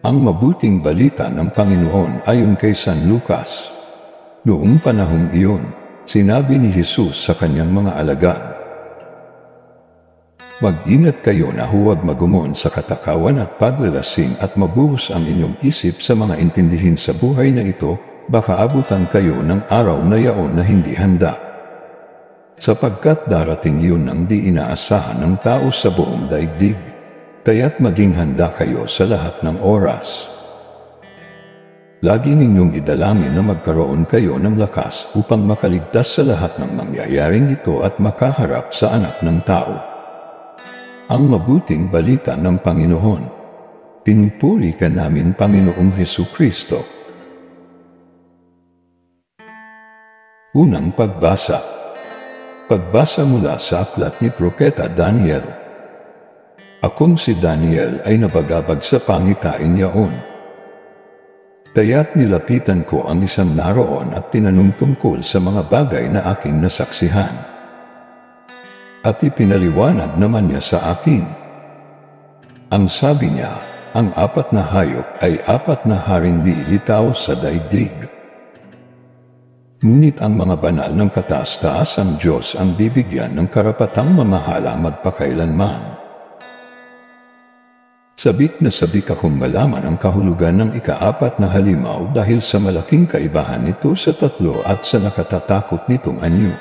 Ang mabuting balita ng Panginoon ayon kay San Lucas. Noong panahong iyon, sinabi ni Jesus sa kanyang mga alagad, "Mag-ingat kayo na huwag magumon sa katakawan at paglalasing at mabuhos ang inyong isip sa mga intindihin sa buhay na ito, baka abutan kayo ng araw na yaon na hindi handa. Sapagkat darating yun ng di inaasahan ng tao sa buong daigdig, kaya't maging handa kayo sa lahat ng oras. Lagi ninyong idalangin na magkaroon kayo ng lakas upang makaligtas sa lahat ng mangyayaring ito at makaharap sa anak ng tao." Ang mabuting balita ng Panginoon. Pinupuri ka namin, Panginoong Hesukristo. Unang pagbasa. Pagbasa mula sa aklat ni Propeta Daniel. Akong si Daniel ay nabagabag sa pangitain yaon. Kaya't nilapitan ko ang isang naroon at tinanong tungkol sa mga bagay na aking nasaksihan. At ipinaliwanag naman niya sa akin. Ang sabi niya, ang 4 na hayop ay 4 na haring lilitaw sa daigdig. Ngunit ang mga banal ng kataas-taasang Diyos ang bibigyan ng karapatang mamahala magpakailanman. Sabik na sabik akong malaman ang kahulugan ng ika-4 na halimaw dahil sa malaking kaibahan nito sa 3 at sa nakatatakot nitong anyo.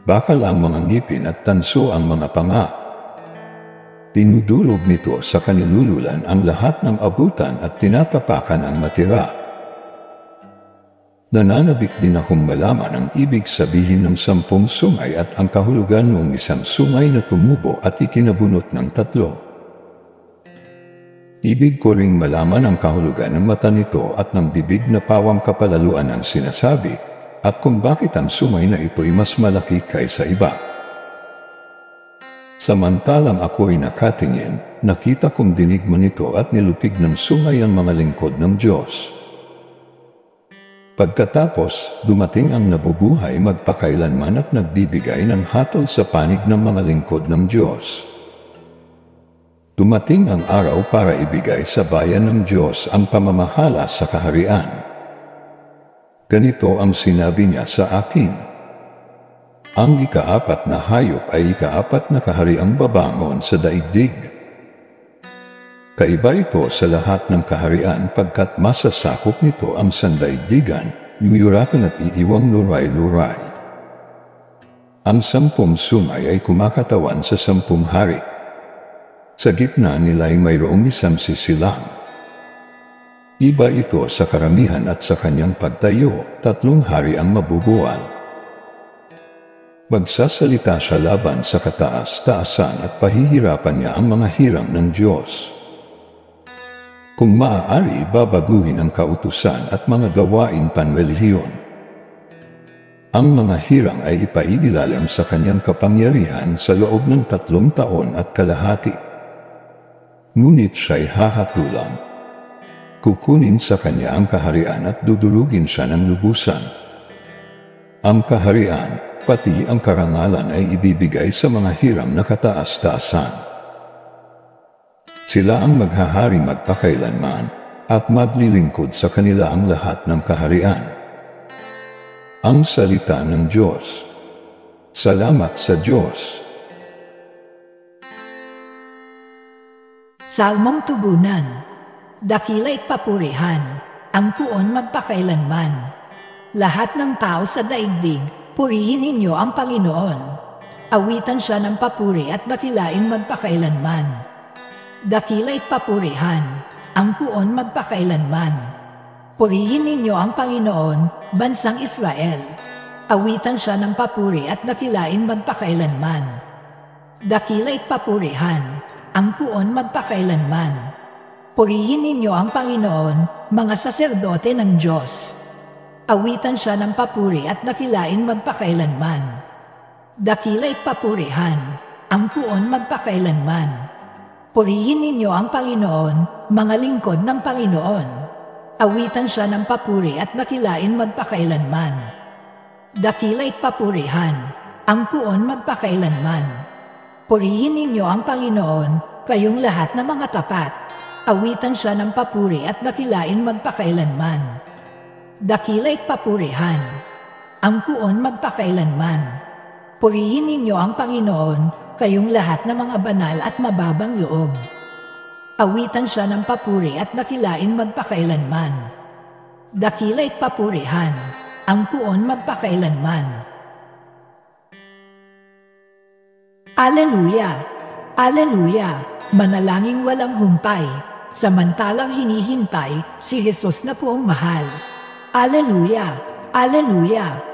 Bakal ang mga ngipin at tanso ang mga panga. Tinudulog nito sa kanilululan ang lahat ng abutan at tinatapakan ang matira. Nananabik din akong malaman ang ibig sabihin ng 10 sungay at ang kahulugan ng isang sungay na tumubo at ikinabunot ng 3. Ibig ko ring malaman ang kahulugan ng mata nito at ng bibig na pawang kapalaluan ang sinasabi, at kung bakit ang sungay na ito'y mas malaki kaysa iba. Samantalang ako'y nakatingin, nakita kong dinigma nito at nilupig ng sungay ang mga lingkod ng Diyos. Pagkatapos, dumating ang nabubuhay magpakailanman at nagbibigay ng hatol sa panig ng mga lingkod ng Diyos. Dumating ang araw para ibigay sa bayan ng Diyos ang pamamahala sa kaharian. Ganito ang sinabi niya sa akin. Ang ika-4 na hayop ay ika-4 na kahariang babangon sa daigdig. Kaiba ito sa lahat ng kaharian pagkat masasakop nito ang sandaigdigan, yuyurakan at iiwang luray-luray. Ang 10 sungay ay kumakatawan sa 10 hari. Sa gitna nila ay mayroong isang sisilang. Iba ito sa karamihan at sa kanyang pagtayo, 3 hari ang mabubuwal. Magsasalita siya laban sa kataas-taasan at pahihirapan niya ang mga hirang ng Diyos. Kung maaari, babaguhin ang kautusan at mga gawain panrelihiyon. Ang mga hirang ay ipailalim sa kanyang kapangyarihan sa loob ng 3 taon at kalahati. Ngunit siya'y hahatulan. Kukunin sa kanya ang kaharian at dudulugin siya ng lubusan. Ang kaharian, pati ang karangalan ay ibibigay sa mga hiram na kataas-taasan. Sila ang maghahari magpakailanman at maglilingkod sa kanila ang lahat ng kaharian. Ang salita ng Diyos. Salamat sa Diyos. Salmong tugunan. Dakila'y papurihan, ang puon magpakailanman. Lahat ng tao sa daigdig, purihin ninyo ang Panginoon. Awitan siya ng papuri at dakilain magpakailanman. Dakila'y papurihan, ang puon magpakailanman. Purihin ninyo ang Panginoon, bansang Israel. Awitan siya ng papuri at dakilain magpakailanman. Dakila'y papurihan, ang puon magpakailanman. Purihin ninyo ang Panginoon, mga saserdote ng Diyos. Awitan siya ng papuri at dakilain magpakailanman. Dakila'y papurihan, ang puon magpakailanman. Purihin ninyo ang Panginoon, mga lingkod ng Panginoon. Awitan siya ng papuri at dakilain magpakailanman. Dakila'y papurihan, ang puon magpakailanman. Purihin ninyo ang Panginoon, kayong lahat na mga tapat. Awitan siya ng papuri at dakilain magpakailanman. Dakila'y papurihan, ang puon magpakailanman. Purihin ninyo ang Panginoon, kayong lahat ng mga banal at mababang loob. Awitan siya ng papuri at dakilain magpakailanman. Dakila'y papurihan, ang puon magpakailanman. Aleluya! Aleluya! Manalangin walang humpay, samantalang hinihintay si Jesus na puong mahal. Aleluya! Aleluya!